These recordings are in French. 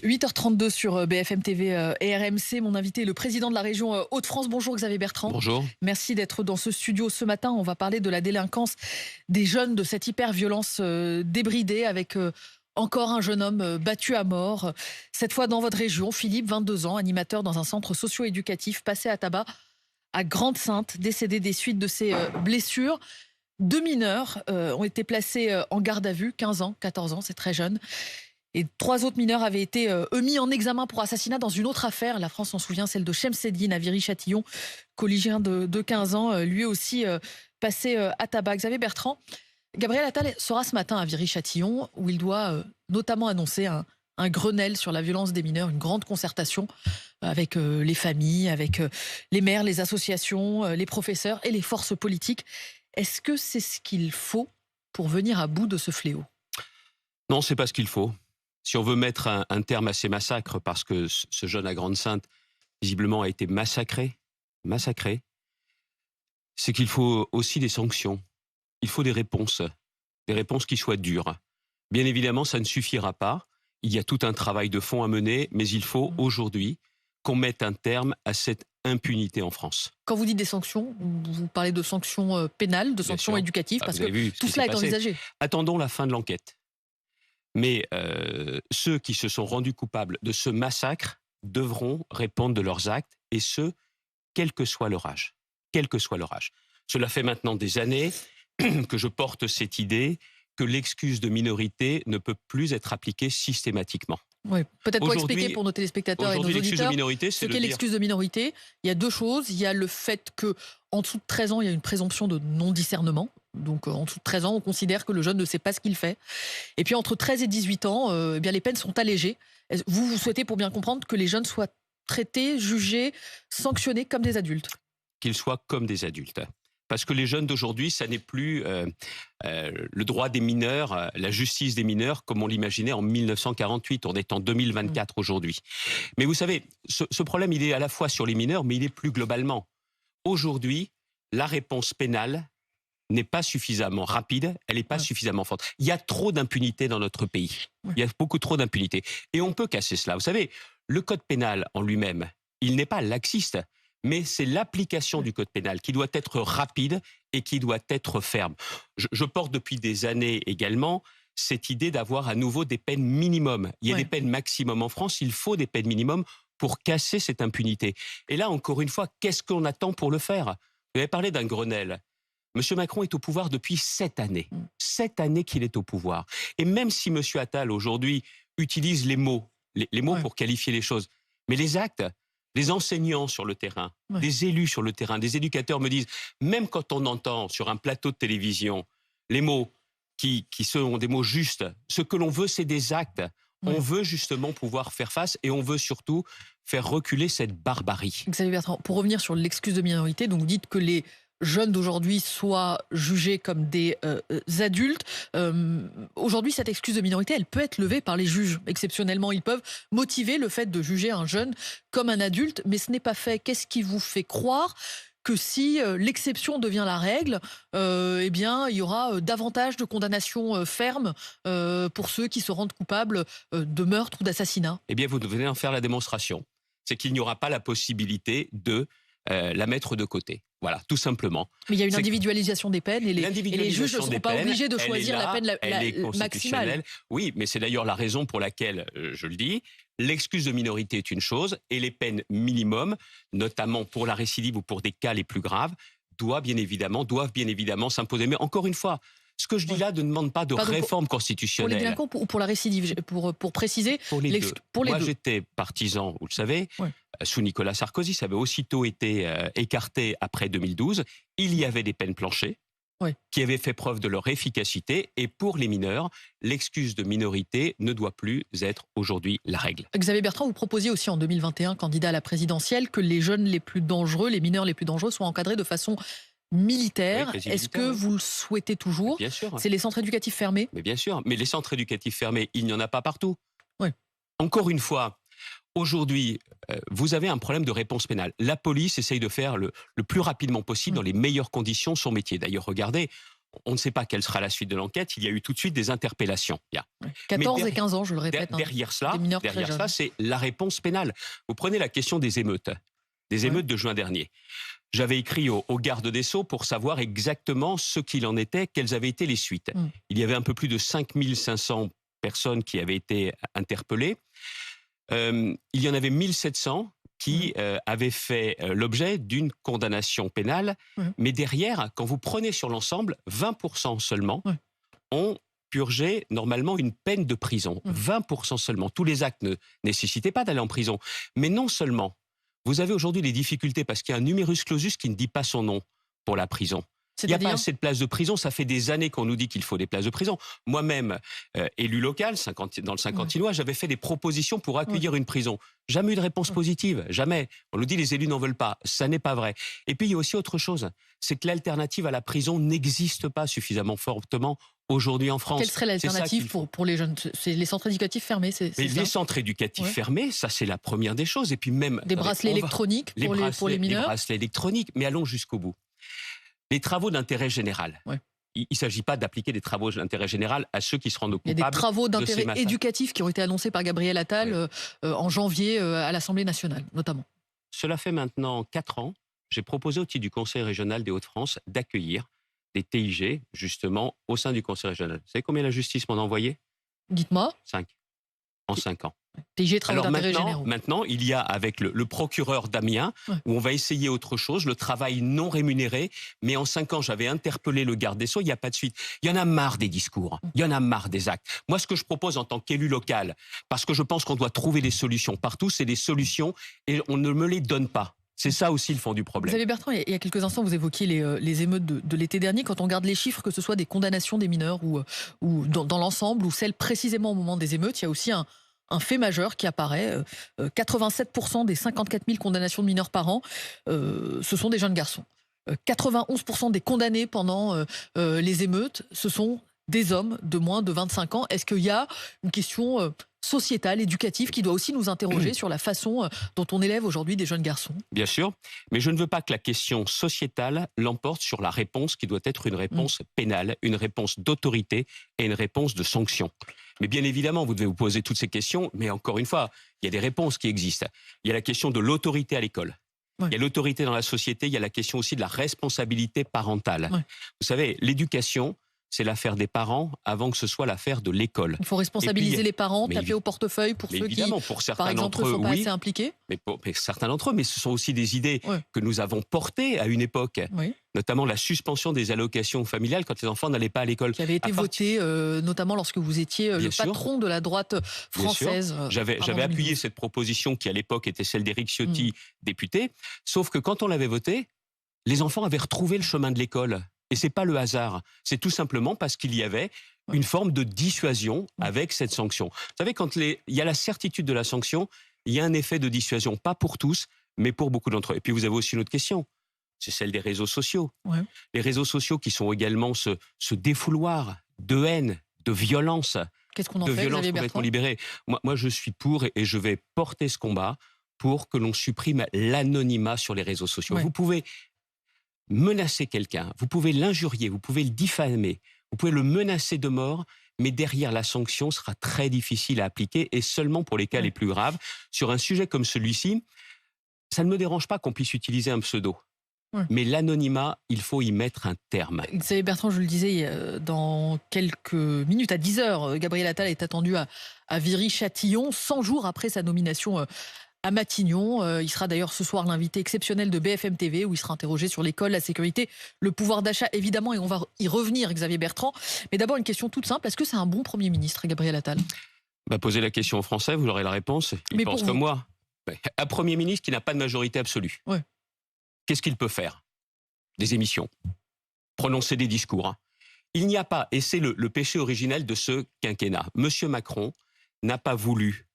8h32 sur BFM TV et RMC. Mon invité est le président de la région Hauts-de-France. Bonjour Xavier Bertrand. Bonjour. Merci d'être dans ce studio ce matin. On va parler de la délinquance des jeunes, de cette hyper-violence débridée avec encore un jeune homme battu à mort. Cette fois dans votre région, Philippe, 22 ans, animateur dans un centre socio-éducatif, passé à tabac à Grande-Synthe, décédé des suites de ses blessures. 2 mineurs ont été placés en garde à vue, 15 ans, 14 ans, c'est très jeune. Et 3 autres mineurs avaient été mis en examen pour assassinat dans une autre affaire. La France s'en souvient, celle de Chemseddine à Viry-Châtillon, collégien de 15 ans, lui aussi passé à tabac. Xavier Bertrand, Gabriel Attal sera ce matin à Viry-Châtillon, où il doit notamment annoncer un Grenelle sur la violence des mineurs, une grande concertation avec les familles, avec les maires, les associations, les professeurs et les forces politiques. Est-ce que c'est ce qu'il faut pour venir à bout de ce fléau ? Non, c'est pas ce qu'il faut. Si on veut mettre un terme à ces massacres, parce que ce jeune à Grande-Synthe, visiblement, a été massacré, c'est qu'il faut aussi des sanctions. Il faut des réponses qui soient dures. Bien évidemment, ça ne suffira pas. Il y a tout un travail de fond à mener, mais il faut aujourd'hui qu'on mette un terme à cette impunité en France. Quand vous dites des sanctions, vous parlez de sanctions pénales, de sanctions éducatives, parce que tout cela est envisagé. Attendons la fin de l'enquête. Mais ceux qui se sont rendus coupables de ce massacre devront répondre de leurs actes, et ce, quel que soit leur âge. Quel que soit leur âge. Cela fait maintenant des années que je porte cette idée que l'excuse de minorité ne peut plus être appliquée systématiquement. Oui, peut-être pour expliquer pour nos téléspectateurs et nos auditeurs ce qu'est l'excuse de minorité. Il y a 2 choses. Il y a le fait qu'en dessous de 13 ans, il y a une présomption de non-discernement. Donc en dessous de 13 ans, on considère que le jeune ne sait pas ce qu'il fait. Et puis entre 13 et 18 ans, eh bien, les peines sont allégées. Vous souhaitez, pour bien comprendre, que les jeunes soient traités, jugés, sanctionnés comme des adultes ? Qu'ils soient comme des adultes. Parce que les jeunes d'aujourd'hui, ça n'est plus le droit des mineurs, la justice des mineurs, comme on l'imaginait en 1948. On est en 2024 aujourd'hui. Mais vous savez, ce problème, il est à la fois sur les mineurs, mais il est plus globalement. Aujourd'hui, la réponse pénale n'est pas suffisamment rapide, elle n'est pas suffisamment forte. Il y a trop d'impunité dans notre pays. Il y a beaucoup trop d'impunité. Et on peut casser cela. Vous savez, le code pénal en lui-même, il n'est pas laxiste, mais c'est l'application du code pénal qui doit être rapide et qui doit être ferme. Je porte depuis des années également cette idée d'avoir à nouveau des peines minimum. Il y a des peines maximum en France, il faut des peines minimum pour casser cette impunité. Et là, encore une fois, qu'est-ce qu'on attend pour le faire ? Vous avez parlé d'un Grenelle. Monsieur Macron est au pouvoir depuis 7 années. 7 années qu'il est au pouvoir. Et même si monsieur Attal, aujourd'hui, utilise les mots pour qualifier les choses, mais les actes, les enseignants sur le terrain, des élus sur le terrain, des éducateurs me disent, même quand on entend sur un plateau de télévision les mots qui sont des mots justes, ce que l'on veut, c'est des actes. On veut justement pouvoir faire face et on veut surtout faire reculer cette barbarie. Xavier Bertrand, pour revenir sur l'excuse de minorité, donc vous dites que les jeunes d'aujourd'hui soient jugés comme des adultes. Aujourd'hui, cette excuse de minorité, elle peut être levée par les juges. Exceptionnellement, ils peuvent motiver le fait de juger un jeune comme un adulte, mais ce n'est pas fait. Qu'est-ce qui vous fait croire que si l'exception devient la règle, eh bien, il y aura davantage de condamnations fermes pour ceux qui se rendent coupables de meurtre ou d'assassinat ? Eh bien, vous venez en faire la démonstration. C'est qu'il n'y aura pas la possibilité de la mettre de côté. Voilà, tout simplement. Mais il y a une individualisation des peines et les juges ne seront pas obligés de choisir la peine maximale. Oui, mais c'est d'ailleurs la raison pour laquelle, je le dis, l'excuse de minorité est une chose et les peines minimum, notamment pour la récidive ou pour des cas les plus graves, doivent bien évidemment s'imposer. Mais encore une fois, ce que je dis là ne demande pas de réforme constitutionnelle. Pour les délinquants ou pour la récidive, pour préciser. Pour les deux. Moi, j'étais partisan, vous le savez, sous Nicolas Sarkozy, ça avait aussitôt été écarté après 2012. Il y avait des peines planchées qui avaient fait preuve de leur efficacité. Et pour les mineurs, l'excuse de minorité ne doit plus être aujourd'hui la règle. Xavier Bertrand, vous proposiez aussi en 2021, candidat à la présidentielle, que les jeunes les plus dangereux, les mineurs les plus dangereux soient encadrés de façon militaire. Est-ce que vous le souhaitez toujours ? Bien sûr. C'est les centres éducatifs fermés ? Mais bien sûr. Mais les centres éducatifs fermés, il n'y en a pas partout. Encore une fois, aujourd'hui, vous avez un problème de réponse pénale. La police essaye de faire le plus rapidement possible, dans les meilleures conditions, son métier. D'ailleurs, regardez, On ne sait pas quelle sera la suite de l'enquête. Il y a eu tout de suite des interpellations. 14 et 15 ans, je le répète. Derrière des mineurs très cela, jeunes. c'est la réponse pénale. Vous prenez la question des émeutes de juin dernier. J'avais écrit au garde des Sceaux pour savoir exactement ce qu'il en était, quelles avaient été les suites. Il y avait un peu plus de 5500 personnes qui avaient été interpellées. Il y en avait 1700 qui avaient fait l'objet d'une condamnation pénale. Mais derrière, quand vous prenez sur l'ensemble, 20% seulement ont purgé normalement une peine de prison. 20% seulement. Tous les actes ne nécessitaient pas d'aller en prison. Mais non seulement, vous avez aujourd'hui des difficultés parce qu'il y a un numerus clausus qui ne dit pas son nom pour la prison. Il n'y a pas assez de places de prison. Ça fait des années qu'on nous dit qu'il faut des places de prison. Moi-même, élu local, dans le Saint-Quentinois, j'avais fait des propositions pour accueillir une prison. Jamais eu de réponse positive. Jamais. On nous dit les élus n'en veulent pas. Ça n'est pas vrai. Et puis, il y a aussi autre chose. C'est que l'alternative à la prison n'existe pas suffisamment fortement aujourd'hui en France. Quelle serait l'alternative pour les jeunes? C'est les centres éducatifs fermés, les centres éducatifs fermés, ça c'est la première des choses. Et puis même... Des bracelets électroniques pour les mineurs? Les bracelets électroniques. Mais allons jusqu'au bout. Les travaux d'intérêt général. Il ne s'agit pas d'appliquer des travaux d'intérêt général à ceux qui se rendent coupables. Il y a des travaux d'intérêt éducatif qui ont été annoncés par Gabriel Attal en janvier à l'Assemblée nationale, notamment. Cela fait maintenant 4 ans. J'ai proposé au titre du Conseil régional des Hauts-de-France d'accueillir des TIG, justement, au sein du Conseil régional. Vous savez combien la justice m'en a envoyé? Dites-moi. 5. En 5 ans. TIG, travaux d'intérêt généraux. Maintenant, il y a avec le procureur d'Amiens, où on va essayer autre chose, le travail non rémunéré. Mais en 5 ans, j'avais interpellé le garde des Sceaux, il n'y a pas de suite. Il y en a marre des discours, il y en a marre des actes. Moi, ce que je propose en tant qu'élu local, parce que je pense qu'on doit trouver des solutions partout, c'est des solutions et on ne me les donne pas. C'est ça aussi le fond du problème. Xavier Bertrand, il y a quelques instants, vous évoquiez les émeutes de l'été dernier. Quand on regarde les chiffres, que ce soit des condamnations des mineurs ou dans l'ensemble, ou celles précisément au moment des émeutes, il y a aussi un fait majeur qui apparaît. 87% des 54 000 condamnations de mineurs par an, ce sont des jeunes garçons. 91% des condamnés pendant les émeutes, ce sont des hommes de moins de 25 ans. Est-ce qu'il y a une question sociétale, éducative, qui doit aussi nous interroger sur la façon dont on élève aujourd'hui des jeunes garçons? Bien sûr, mais je ne veux pas que la question sociétale l'emporte sur la réponse qui doit être une réponse pénale, une réponse d'autorité et une réponse de sanction. Mais bien évidemment, vous devez vous poser toutes ces questions, mais encore une fois, il y a des réponses qui existent. Il y a la question de l'autorité à l'école. Il y a l'autorité dans la société, il y a la question aussi de la responsabilité parentale. Vous savez, l'éducation, c'est l'affaire des parents avant que ce soit l'affaire de l'école. Il faut responsabiliser les parents, taper au portefeuille pour ceux qui, par exemple, ne sont pas assez impliqués. Mais certains d'entre eux, mais ce sont aussi des idées que nous avons portées à une époque, notamment la suspension des allocations familiales quand les enfants n'allaient pas à l'école. Qui avait été votée, notamment lorsque vous étiez le patron de la droite française. J'avais appuyé cette proposition qui, à l'époque, était celle d'Éric Ciotti, député. Sauf que quand on l'avait votée, les enfants avaient retrouvé le chemin de l'école. Et c'est pas le hasard, c'est tout simplement parce qu'il y avait une forme de dissuasion avec cette sanction. Vous savez, quand il y a la certitude de la sanction, il y a un effet de dissuasion, pas pour tous, mais pour beaucoup d'entre eux. Et puis vous avez aussi une autre question, c'est celle des réseaux sociaux. Les réseaux sociaux qui sont également ce défouloir de haine, de violence. Qu'est-ce qu'on en fait, Xavier Bertrand ? Libérée. Moi, je suis pour et je vais porter ce combat pour que l'on supprime l'anonymat sur les réseaux sociaux. Vous pouvez menacer quelqu'un, vous pouvez l'injurier, vous pouvez le diffamer, vous pouvez le menacer de mort, mais derrière la sanction sera très difficile à appliquer et seulement pour les cas les plus graves. Sur un sujet comme celui-ci, ça ne me dérange pas qu'on puisse utiliser un pseudo. Mais l'anonymat, il faut y mettre un terme. Xavier Bertrand, je le disais, dans quelques minutes, à 10h, Gabriel Attal est attendu à Viry-Châtillon, 100 jours après sa nomination à Matignon. Il sera d'ailleurs ce soir l'invité exceptionnel de BFM TV, où il sera interrogé sur l'école, la sécurité, le pouvoir d'achat, évidemment, et on va y revenir, Xavier Bertrand. Mais d'abord, une question toute simple. Est-ce que c'est un bon Premier ministre, Gabriel Attal ? Posez la question aux Français, vous aurez la réponse. Ils pensent comme moi. Un Premier ministre qui n'a pas de majorité absolue. Qu'est-ce qu'il peut faire ? Des émissions. Prononcer des discours. Il n'y a pas, et c'est le péché originel de ce quinquennat. Monsieur Macron n'a pas voulu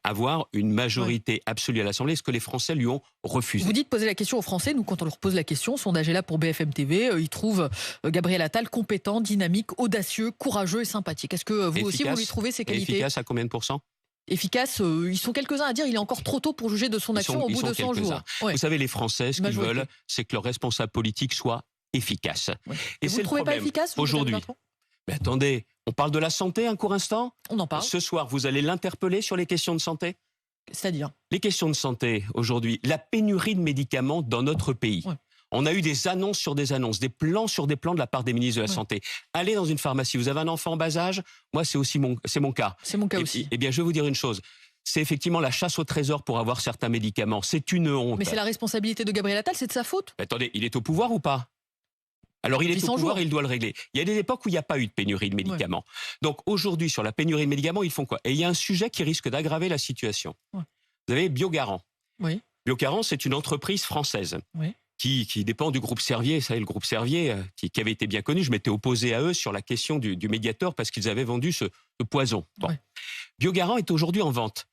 avoir une majorité absolue à l'Assemblée, ce que les Français lui ont refusé. Vous dites poser la question aux Français. Nous, quand on leur pose la question, sondage est là pour BFM TV, ils trouvent Gabriel Attal compétent, dynamique, audacieux, courageux et sympathique. Est-ce que vous aussi, vous lui trouvez ces qualités ? Efficace à combien de pourcents ? Efficace, ils sont quelques-uns à dire il est encore trop tôt pour juger de son action au bout de 100 jours. Vous savez, les Français, ce qu'ils veulent, c'est que leur responsable politique soit efficace. Oui. Et vous c'est ne trouvez pas problème efficace aujourd'hui. Mais attendez, on parle de la santé un court instant. On en parle. Ce soir, vous allez l'interpeller sur les questions de santé. C'est-à-dire Les questions de santé aujourd'hui, la pénurie de médicaments dans notre pays. Ouais. On a eu des annonces sur des annonces, des plans sur des plans de la part des ministres de la Santé. Allez dans une pharmacie, vous avez un enfant en bas âge, moi c'est mon cas. C'est mon cas aussi. Eh bien, je vais vous dire une chose. C'est effectivement la chasse au trésor pour avoir certains médicaments. C'est une honte. Mais c'est la responsabilité de Gabriel Attal, c'est de sa faute. Mais attendez, il est au pouvoir ou pas? Alors, il est au pouvoir, il doit le régler. Il y a des époques où il n'y a pas eu de pénurie de médicaments. Donc, aujourd'hui, sur la pénurie de médicaments, ils font quoi? Et il y a un sujet qui risque d'aggraver la situation. Vous avez Biogarant. Oui. Biogarant, c'est une entreprise française. Oui. Qui dépend du groupe Servier. Vous savez, le groupe Servier, qui avait été bien connu, je m'étais opposé à eux sur la question du Mediator parce qu'ils avaient vendu ce poison. Bon. Oui. Biogarant est aujourd'hui en vente.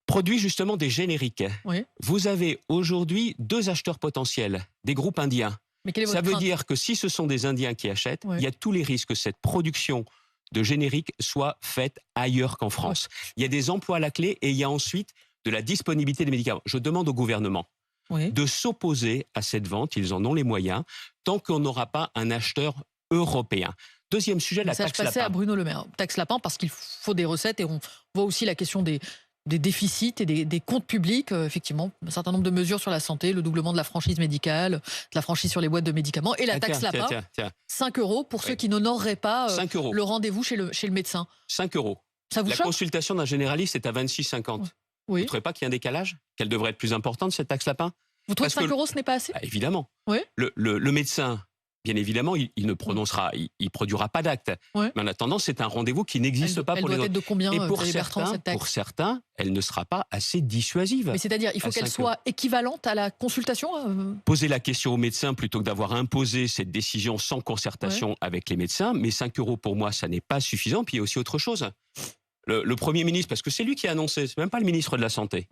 Produit justement des génériques. Oui. Vous avez aujourd'hui 2 acheteurs potentiels, des groupes indiens. Mais quelle est Ça votre veut crainte? dire que si ce sont des Indiens qui achètent, il y a tous les risques que cette production de génériques soit faite ailleurs qu'en France. Il y a des emplois à la clé et il y a ensuite de la disponibilité des médicaments. Je demande au gouvernement de s'opposer à cette vente, ils en ont les moyens, tant qu'on n'aura pas un acheteur européen. Deuxième sujet, la taxe lapin. À Bruno Le Maire. Taxe lapin parce qu'il faut des recettes et on voit aussi la question des déficits et des comptes publics. Effectivement, un certain nombre de mesures sur la santé, le doublement de la franchise médicale, de la franchise sur les boîtes de médicaments et la taxe lapin. 5 € pour ceux qui n'honoreraient pas le rendez-vous chez le médecin. 5 €. Ça vous choque? La consultation d'un généraliste est à 26,50 €. Oui. Vous ne trouvez pas qu'il y a un décalage? Qu'elle devrait être plus importante, cette taxe lapin? Vous trouvez que 5 € ce n'est pas assez? Évidemment. Oui. Le médecin, bien évidemment, il ne prononcera, il produira pas d'acte. Mais en attendant, c'est un rendez-vous qui n'existe pas pour les autres. Elle doit être de combien, et cette taxe? pour certains, elle ne sera pas assez dissuasive. Mais c'est-à-dire, il faut qu'elle soit équivalente à la consultation? Poser la question aux médecins plutôt que d'avoir imposé cette décision sans concertation avec les médecins. Mais 5 € pour moi, ça n'est pas suffisant. Puis il y a aussi autre chose. Le Premier ministre, parce que c'est lui qui a annoncé, c'est même pas le ministre de la Santé.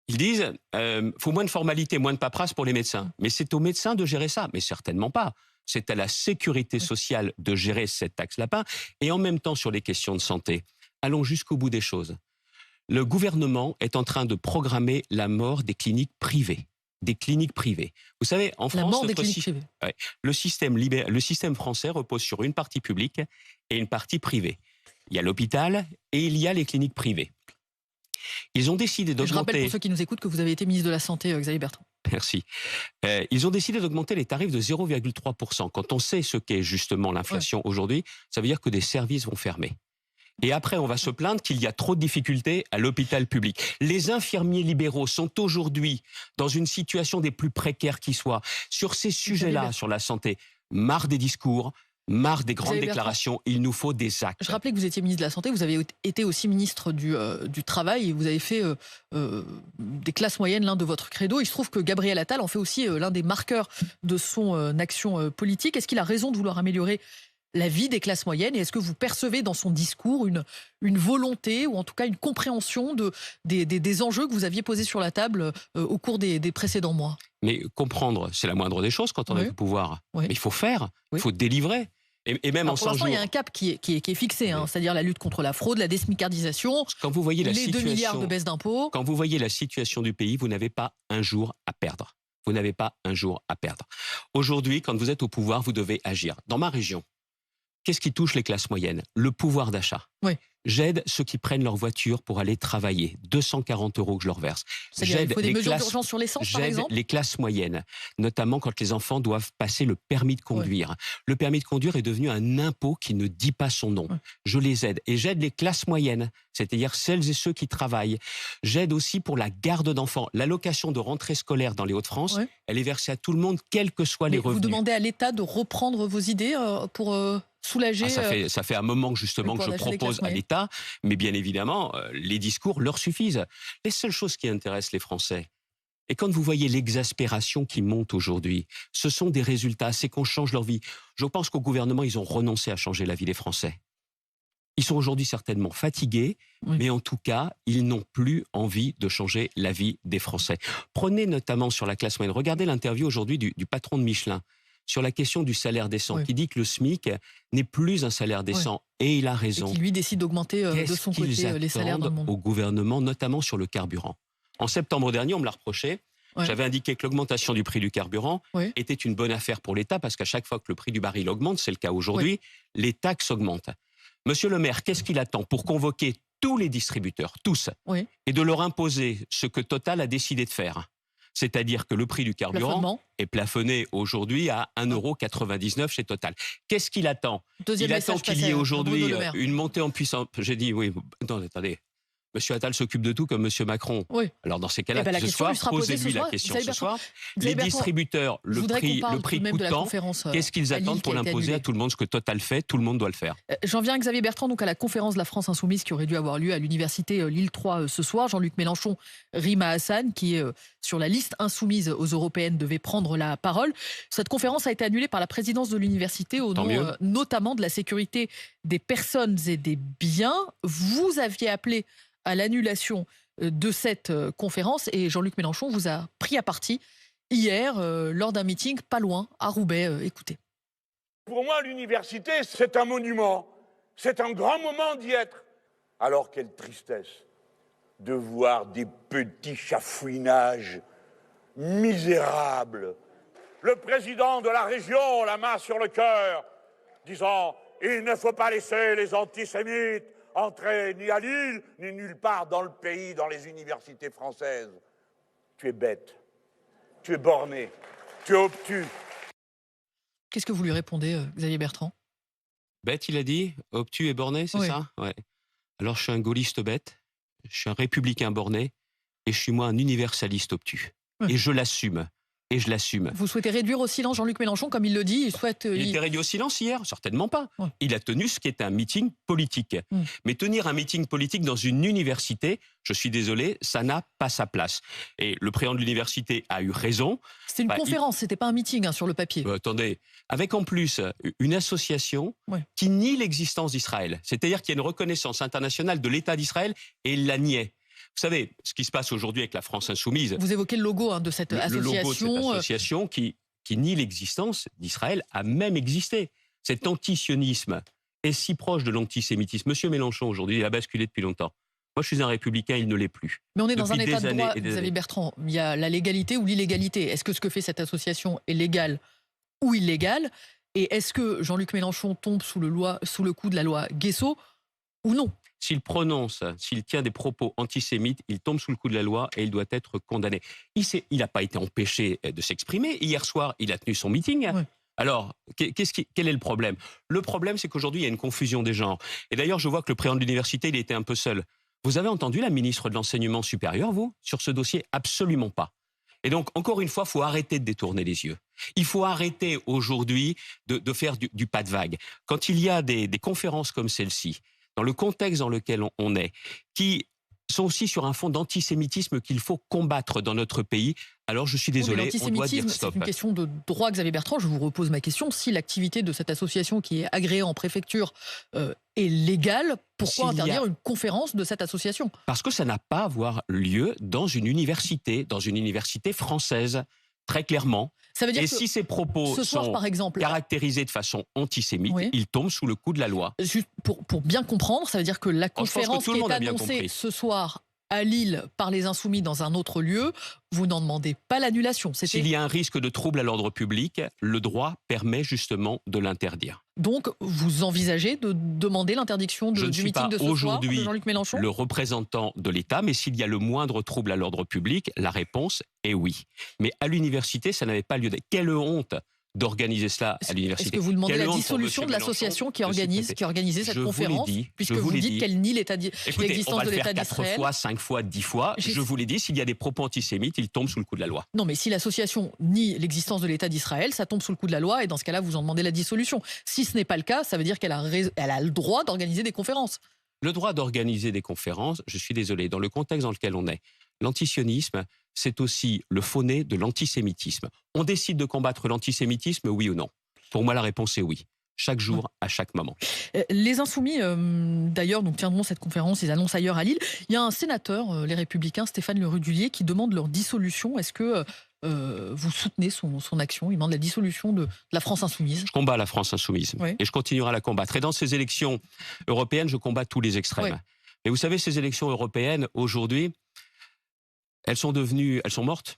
Ils disent, faut moins de formalités, moins de paperasse pour les médecins. Mais c'est aux médecins de gérer ça. Mais certainement pas. C'est à la sécurité sociale de gérer cette taxe lapin. Et en même temps, sur les questions de santé, allons jusqu'au bout des choses. Le gouvernement est en train de programmer la mort des cliniques privées. Des cliniques privées. Vous savez, en France, le système français repose sur une partie publique et une partie privée. Il y a l'hôpital et il y a les cliniques privées. Ils ont décidé d'augmenter... Je rappelle pour ceux qui nous écoutent que vous avez été ministre de la Santé, Xavier Bertrand. Merci. Ils ont décidé d'augmenter les tarifs de 0,3%. Quand on sait ce qu'est justement l'inflation aujourd'hui, ça veut dire que des services vont fermer. Et après, on va se plaindre qu'il y a trop de difficultés à l'hôpital public. Les infirmiers libéraux sont aujourd'hui dans une situation des plus précaires qui soient. Sur ces sujets-là, sur la santé, marre des discours, marre des grandes déclarations, il nous faut des actes. Je rappelais que vous étiez ministre de la Santé, vous avez été aussi ministre du Travail et vous avez fait des classes moyennes l'un de votre credo. Il se trouve que Gabriel Attal en fait aussi l'un des marqueurs de son action politique. Est-ce qu'il a raison de vouloir améliorer la vie des classes moyennes et est-ce que vous percevez dans son discours une volonté ou en tout cas une compréhension des enjeux que vous aviez posés sur la table au cours des précédents mois? Mais comprendre, c'est la moindre des choses quand on a le pouvoir. Mais il faut faire, il faut délivrer. Et même en 100 jours. Pour l'instant, il y a un cap qui est fixé, c'est-à-dire la lutte contre la fraude, la désmicardisation, quand vous voyez les 2 milliards de baisse d'impôts. Quand vous voyez la situation du pays, vous n'avez pas un jour à perdre. Vous n'avez pas un jour à perdre. Aujourd'hui, quand vous êtes au pouvoir, vous devez agir. Dans ma région, qu'est-ce qui touche les classes moyennes? Le pouvoir d'achat. J'aide ceux qui prennent leur voiture pour aller travailler. 240 € que je leur verse. C'est-à-dire il faut des mesures d'urgence sur l'essence, par exemple? J'aide les classes moyennes, notamment quand les enfants doivent passer le permis de conduire. Le permis de conduire est devenu un impôt qui ne dit pas son nom. Je les aide. Et j'aide les classes moyennes, c'est-à-dire celles et ceux qui travaillent. J'aide aussi pour la garde d'enfants. L'allocation de rentrée scolaire dans les Hauts-de-France, elle est versée à tout le monde, quels que soient les revenus. Vous demandez à l'État de reprendre vos idées pour... soulager. Ça fait un moment justement que je propose à l'État, mais bien évidemment, les discours leur suffisent. Les seules choses qui intéressent les Français, et quand vous voyez l'exaspération qui monte aujourd'hui, ce sont des résultats, c'est qu'on change leur vie. Je pense qu'au gouvernement, ils ont renoncé à changer la vie des Français. Ils sont aujourd'hui certainement fatigués, mais en tout cas, ils n'ont plus envie de changer la vie des Français. Prenez notamment sur la classe moyenne, regardez l'interview aujourd'hui du patron de Michelin, sur la question du salaire décent, qui dit que le SMIC n'est plus un salaire décent. Et il a raison. Et qui, lui, décide d'augmenter de son côté les salaires dans le monde. Au gouvernement, notamment sur le carburant. En septembre dernier, on me l'a reproché, Ouais. J'avais indiqué que l'augmentation du prix du carburant Oui. était une bonne affaire pour l'État parce qu'à chaque fois que le prix du baril augmente, c'est le cas aujourd'hui, les taxes augmentent. Monsieur le maire, qu'est-ce qu'il attend pour convoquer tous les distributeurs, tous, Oui. et de leur imposer ce que Total a décidé de faire? C'est-à-dire que le prix du carburant Plafonnement. est plafonné aujourd'hui à 1,99 € chez Total. Qu'est-ce qu'il attend? Deuxième Il attend message qu'il y passé ait à aujourd'hui Bruno Le Maire. une montée en puissance. J'ai dit, oui, attendez. Monsieur Attal s'occupe de tout comme Monsieur Macron. Oui. Alors dans ces cas-là, Eh ben, la ce question soir, lui sera posée posez-lui ce la soir. question Xavier ce soir. Les Xavier Bertrand, distributeurs, je le voudrais qu'on prix parle tout de même de la coûtant, conférence qu'est-ce qu'ils à Lille attendent qui pour a été l'imposer à annulée. tout le monde? Ce que Total fait, tout le monde doit le faire. J'en viens à Xavier Bertrand, donc à la conférence de la France Insoumise qui aurait dû avoir lieu à l'université Lille 3 ce soir. Jean-Luc Mélenchon, Rima Hassan, qui est sur la liste insoumise aux européennes, devait prendre la parole. Cette conférence a été annulée par la présidence de l'université au Tant nom mieux. notamment de la sécurité des personnes et des biens. Vous aviez appelé à l'annulation de cette conférence et Jean-Luc Mélenchon vous a pris à partie hier lors d'un meeting pas loin, à Roubaix. Écoutez. Pour moi, l'université, c'est un monument. C'est un grand moment d'y être. Alors, quelle tristesse de voir des petits chafouinages misérables. Le président de la région, la main sur le cœur, disant « Il ne faut pas laisser les antisémites entrer ni à Lille, ni nulle part dans le pays, dans les universités françaises. » Tu es bête, tu es borné, tu es obtus. Qu'est-ce que vous lui répondez, Xavier Bertrand? Bête, il a dit, obtus et borné, c'est Oui. ça? Ouais. Alors je suis un gaulliste bête, je suis un républicain borné, et je suis moi un universaliste obtus. Oui. Et je l'assume. Et je l'assume. Vous souhaitez réduire au silence Jean-Luc Mélenchon, comme il le dit, il souhaite... Il était réduit au silence hier? Certainement pas. Ouais. Il a tenu ce qui est un meeting politique. Mais tenir un meeting politique dans une université, je suis désolé, ça n'a pas sa place. Et le président de l'université a eu raison. C'était une conférence, c'était pas un meeting sur le papier. Attendez, avec en plus une association qui nie l'existence d'Israël. C'est-à-dire qu'il y a une reconnaissance internationale de l'État d'Israël et il la niait. Vous savez, ce qui se passe aujourd'hui avec la France Insoumise. Vous évoquez le logo de cette association. Le logo de cette association qui nie l'existence d'Israël a même existé. Cet antisionisme est si proche de l'antisémitisme. Monsieur Mélenchon, aujourd'hui, il a basculé depuis longtemps. Moi, je suis un républicain, il ne l'est plus. Mais on est dans un Depuis état de des droit, années et des Xavier années. Bertrand. Il y a la légalité ou l'illégalité. Est-ce que ce que fait cette association est légal ou illégal? Et est-ce que Jean-Luc Mélenchon tombe sous le coup de la loi Guesso ou non? S'il tient des propos antisémites, il tombe sous le coup de la loi et il doit être condamné. Il n'a pas été empêché de s'exprimer. Hier soir, il a tenu son meeting. Oui. Alors, quel est le problème? Le problème, c'est qu'aujourd'hui, il y a une confusion des genres. Et d'ailleurs, je vois que le président de l'université, il était un peu seul. Vous avez entendu la ministre de l'Enseignement supérieur, vous, sur ce dossier? Absolument pas. Et donc, encore une fois, il faut arrêter de détourner les yeux. Il faut arrêter aujourd'hui de faire du pas de vague. Quand il y a des conférences comme celle-ci, dans le contexte dans lequel on est, qui sont aussi sur un fond d'antisémitisme qu'il faut combattre dans notre pays, alors je suis désolé, on doit dire L'antisémitisme, stop. c'est une question de droit, Xavier Bertrand. Je vous repose ma question. Si l'activité de cette association qui est agréée en préfecture est légale, pourquoi interdire une conférence de cette association? Parce que ça n'a pas à avoir lieu dans une université française, très clairement. Ça veut dire et que si ces propos ce soir, sont par exemple, caractérisés de façon antisémite, ils tombent sous le coup de la loi. juste pour bien comprendre, ça veut dire que la Je pense que conférence tout le qui monde est a bien annoncée compris. ce soir à Lille par les Insoumis dans un autre lieu, vous n'en demandez pas l'annulation. S'il y a un risque de trouble à l'ordre public, le droit permet justement de l'interdire. Donc, vous envisagez de demander l'interdiction du meeting de ce soir de Jean-Luc Mélenchon? Le représentant de l'État, mais s'il y a le moindre trouble à l'ordre public, la réponse est oui. Mais à l'université, ça n'avait pas lieu d'être. Quelle honte d'organiser cela à l'université. Est-ce que vous demandez Quelle la honte pour dissolution de monsieur l'association qui Mélenchon, organisait cette conférence, puisque vous dites qu'elle nie l'existence de l'État d'Israël? 4 fois, 5 fois, 10 fois. Je vous l'ai dit, s'il y a des propos antisémites, ils tombent sous le coup de la loi. Non, mais si l'association nie l'existence de l'État d'Israël, ça tombe sous le coup de la loi et dans ce cas-là, vous en demandez la dissolution. Si ce n'est pas le cas, ça veut dire qu'elle a le droit d'organiser des conférences. Le droit d'organiser des conférences, je suis désolé, dans le contexte dans lequel on est, l'antisionisme, c'est aussi le faux-nez de l'antisémitisme. On décide de combattre l'antisémitisme, oui ou non? Pour moi, la réponse est oui. Chaque jour, à chaque moment. Les Insoumis, d'ailleurs, donc, tiendront cette conférence, ils annoncent ailleurs à Lille. Il y a un sénateur, les Républicains, Stéphane Le Rudulier, qui demande leur dissolution. Est-ce que vous soutenez son action? Il demande la dissolution de la France Insoumise. Je combats la France Insoumise et je continuerai à la combattre. Et dans ces élections européennes, je combats tous les extrêmes. Mais vous savez, ces élections européennes, aujourd'hui, elles sont mortes.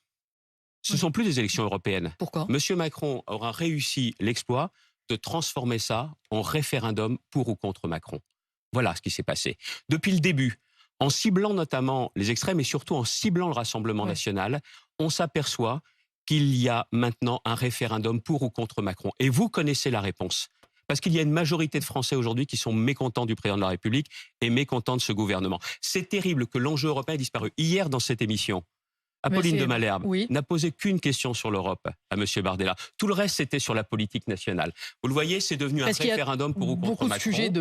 Ce ne sont plus des élections européennes. Pourquoi? Monsieur Macron aura réussi l'exploit de transformer ça en référendum pour ou contre Macron. Voilà ce qui s'est passé. Depuis le début, en ciblant notamment les extrêmes et surtout en ciblant le Rassemblement national, on s'aperçoit qu'il y a maintenant un référendum pour ou contre Macron. Et vous connaissez la réponse. Parce qu'il y a une majorité de Français aujourd'hui qui sont mécontents du président de la République et mécontents de ce gouvernement. C'est terrible que l'enjeu européen ait disparu. Hier, dans cette émission, Apolline de Malherbe n'a posé qu'une question sur l'Europe à M. Bardella. Tout le reste, c'était sur la politique nationale. Vous le voyez, c'est devenu un référendum pour ou contre Macron. Sujets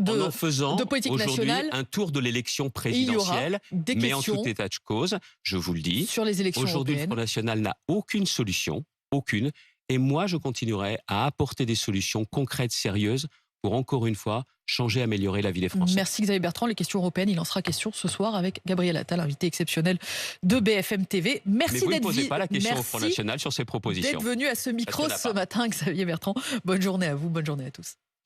en faisant de politique nationale, un tour de l'élection présidentielle. Mais en tout état de cause, je vous le dis, sur les élections aujourd'hui, le européennes. Front National n'a aucune solution, aucune. Et moi, je continuerai à apporter des solutions concrètes, sérieuses, pour encore une fois changer, améliorer la vie des Français. Merci Xavier Bertrand. Les questions européennes, il en sera question ce soir avec Gabriel Attal, invité exceptionnel de BFM TV. Merci Mais vous d'être ne posez pas la question au Front National sur ces propositions. D'être venu à ce micro ce matin, Xavier Bertrand. Bonne journée à vous, bonne journée à tous.